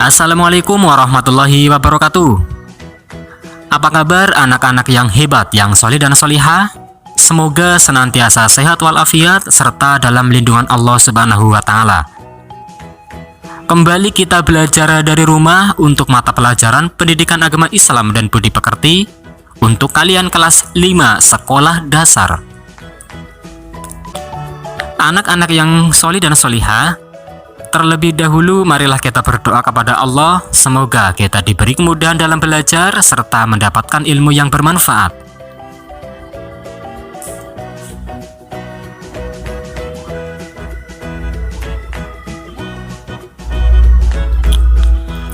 Assalamualaikum warahmatullahi wabarakatuh. Apa kabar anak-anak yang hebat, yang soleh dan solihah? Semoga senantiasa sehat walafiat serta dalam lindungan Allah Subhanahu wa Ta'ala. Kembali kita belajar dari rumah untuk mata pelajaran Pendidikan Agama Islam dan Budi Pekerti untuk kalian kelas 5 sekolah dasar. Anak-anak yang soleh dan solihah, terlebih dahulu marilah kita berdoa kepada Allah, semoga kita diberi kemudahan dalam belajar serta mendapatkan ilmu yang bermanfaat.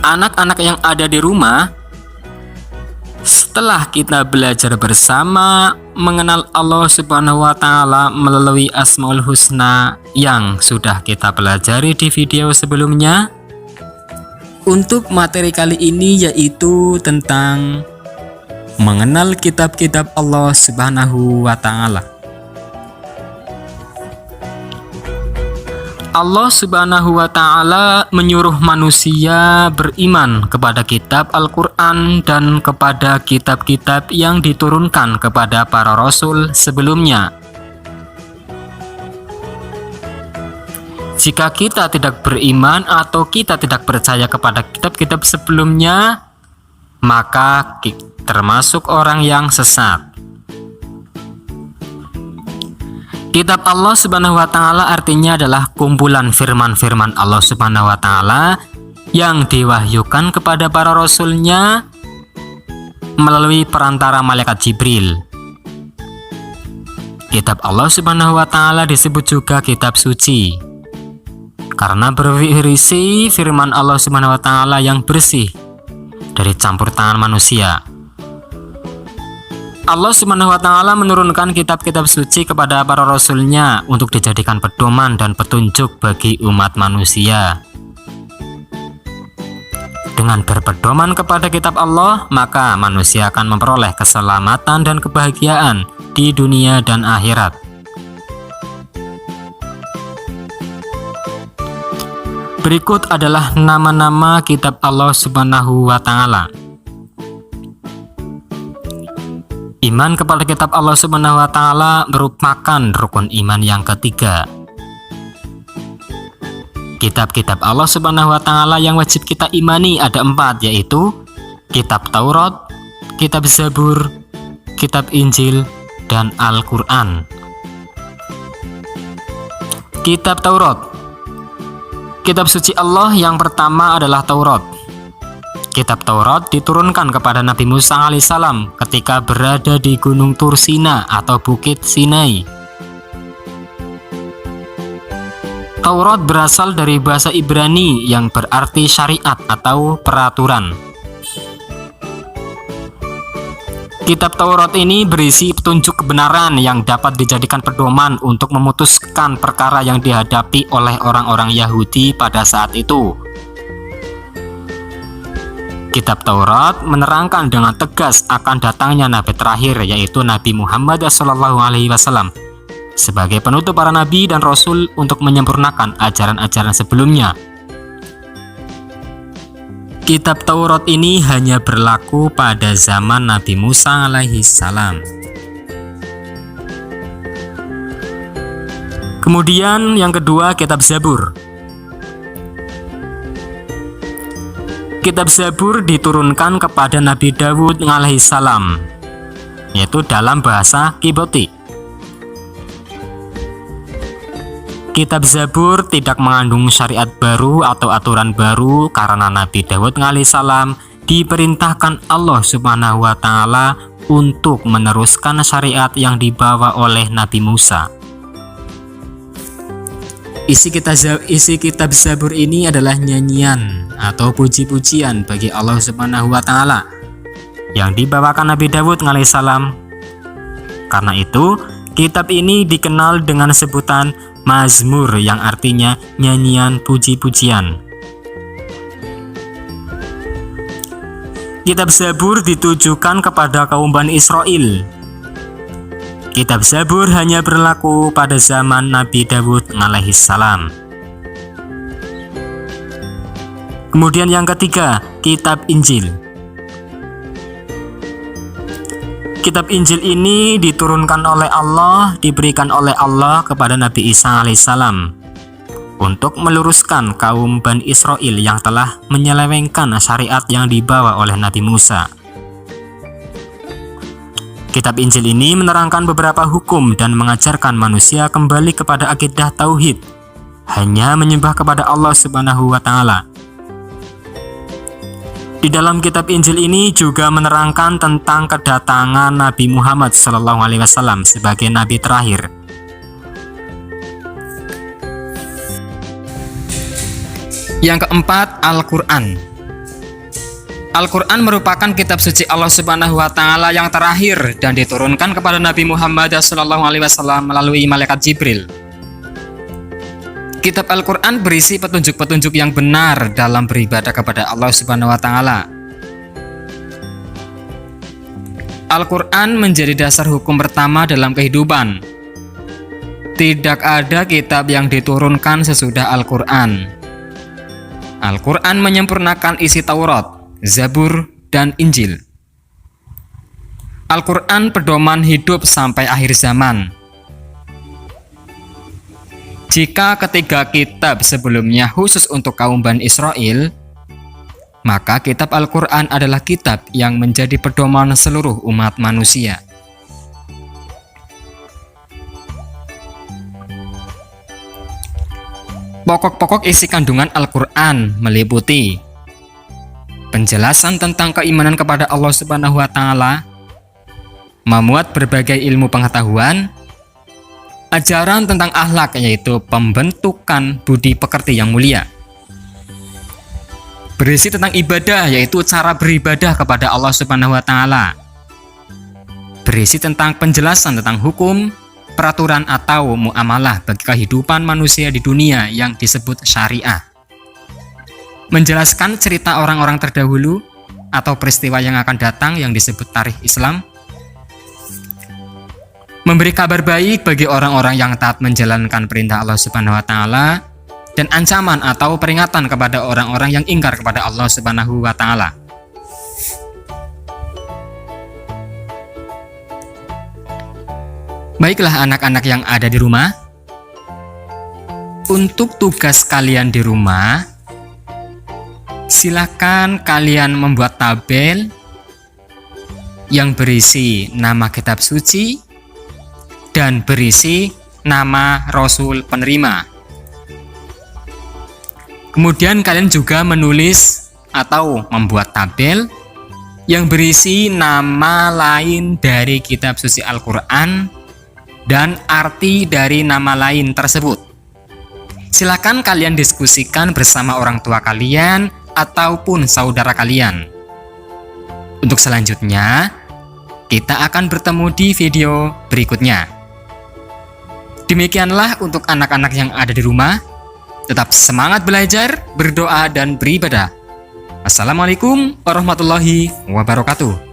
Anak-anak yang ada di rumah, setelah kita belajar bersama mengenal Allah Subhanahu wa Ta'ala melalui Asmaul Husna yang sudah kita pelajari di video sebelumnya, untuk materi kali ini yaitu tentang mengenal kitab-kitab Allah Subhanahu wa Ta'ala. Allah Subhanahu wa Ta'ala menyuruh manusia beriman kepada kitab Al-Quran dan kepada kitab-kitab yang diturunkan kepada para rasul sebelumnya. Jika kita tidak beriman atau kita tidak percaya kepada kitab-kitab sebelumnya, maka termasuk orang yang sesat. Kitab Allah Subhanahu wa Ta'ala artinya adalah kumpulan firman-firman Allah Subhanahu wa Ta'ala yang diwahyukan kepada para rasulnya melalui perantara malaikat Jibril. Kitab Allah Subhanahu wa Ta'ala disebut juga kitab suci karena berisi firman Allah Subhanahu wa Ta'ala yang bersih dari campur tangan manusia. Allah Subhanahu wa Ta'ala menurunkan kitab-kitab suci kepada para rasulnya untuk dijadikan pedoman dan petunjuk bagi umat manusia. Dengan berpedoman kepada kitab Allah, maka manusia akan memperoleh keselamatan dan kebahagiaan di dunia dan akhirat. Berikut adalah nama-nama kitab Allah Subhanahu wa Ta'ala. Iman kepada kitab Allah Subhanahu wa Ta'ala merupakan rukun iman yang ketiga. Kitab-kitab Allah Subhanahu wa Ta'ala yang wajib kita imani ada 4, yaitu kitab Taurat, kitab Zabur, kitab Injil, dan Al-Quran. Kitab Taurat, kitab suci Allah yang pertama adalah Taurat. Kitab Taurat diturunkan kepada Nabi Musa alaihissalam ketika berada di Gunung Tur Sina atau Bukit Sinai. Taurat berasal dari bahasa Ibrani yang berarti syariat atau peraturan. Kitab Taurat ini berisi petunjuk kebenaran yang dapat dijadikan pedoman untuk memutuskan perkara yang dihadapi oleh orang-orang Yahudi pada saat itu. Kitab Taurat menerangkan dengan tegas akan datangnya nabi terakhir, yaitu Nabi Muhammad SAW, sebagai penutup para nabi dan rasul untuk menyempurnakan ajaran-ajaran sebelumnya. Kitab Taurat ini hanya berlaku pada zaman Nabi Musa alaihissalam. Kemudian yang kedua, kitab Zabur. Kitab Zabur diturunkan kepada Nabi Dawud alaihissalam, yaitu dalam bahasa Kiboti. Kitab Zabur tidak mengandung syariat baru atau aturan baru karena Nabi Dawud alaihissalam diperintahkan Allah Subhanahu wa Ta'ala untuk meneruskan syariat yang dibawa oleh Nabi Musa. Isi kitab Zabur ini adalah nyanyian atau puji-pujian bagi Allah Subhanahu wa Ta'ala yang dibawakan Nabi Dawud alaihissalam. Karena itu, kitab ini dikenal dengan sebutan Mazmur yang artinya nyanyian puji-pujian. Kitab Zabur ditujukan kepada kaum Bani Israel. Kitab Zabur hanya berlaku pada zaman Nabi Dawud alaihissalam. Kemudian yang ketiga, kitab Injil. Kitab Injil ini diturunkan oleh Allah, diberikan oleh Allah kepada Nabi Isa alaihissalam untuk meluruskan kaum Bani Israel yang telah menyelewengkan syariat yang dibawa oleh Nabi Musa. Kitab Injil ini menerangkan beberapa hukum dan mengajarkan manusia kembali kepada akidah tauhid, hanya menyembah kepada Allah Subhanahu wa taala. Di dalam kitab Injil ini juga menerangkan tentang kedatangan Nabi Muhammad SAW sebagai nabi terakhir. Yang keempat, Al-Quran. Al-Quran merupakan kitab suci Allah Subhanahu wa taala yang terakhir dan diturunkan kepada Nabi Muhammad SAW melalui malaikat Jibril. Kitab Al-Quran berisi petunjuk-petunjuk yang benar dalam beribadah kepada Allah Subhanahu wa taala. Al-Quran menjadi dasar hukum pertama dalam kehidupan. Tidak ada kitab yang diturunkan sesudah Al-Quran. Al-Quran menyempurnakan isi Taurat, Zabur, dan Injil. Al-Quran pedoman hidup sampai akhir zaman. Jika ketiga kitab sebelumnya khusus untuk kaum Bani Israel, maka kitab Al-Quran adalah kitab yang menjadi pedoman seluruh umat manusia. Pokok-pokok isi kandungan Al-Quran meliputi penjelasan tentang keimanan kepada Allah Subhanahu wa taala, memuat berbagai ilmu pengetahuan, ajaran tentang akhlak yaitu pembentukan budi pekerti yang mulia, berisi tentang ibadah yaitu cara beribadah kepada Allah Subhanahu wa taala, berisi tentang penjelasan tentang hukum, peraturan atau muamalah bagi kehidupan manusia di dunia yang disebut syariah, menjelaskan cerita orang-orang terdahulu atau peristiwa yang akan datang yang disebut tarikh Islam, memberi kabar baik bagi orang-orang yang taat menjalankan perintah Allah Subhanahu wa taala, dan ancaman atau peringatan kepada orang-orang yang ingkar kepada Allah Subhanahu wa taala. Baiklah anak-anak yang ada di rumah, untuk tugas kalian di rumah, silakan kalian membuat tabel yang berisi nama kitab suci dan berisi nama Rasul penerima. Kemudian kalian juga menulis atau membuat tabel yang berisi nama lain dari kitab suci Al-Quran dan arti dari nama lain tersebut. Silakan kalian diskusikan bersama orang tua kalian ataupun saudara kalian. Untuk selanjutnya, kita akan bertemu di video berikutnya. Demikianlah untuk anak-anak yang ada di rumah. Tetap semangat belajar, berdoa, dan beribadah. Assalamualaikum warahmatullahi wabarakatuh.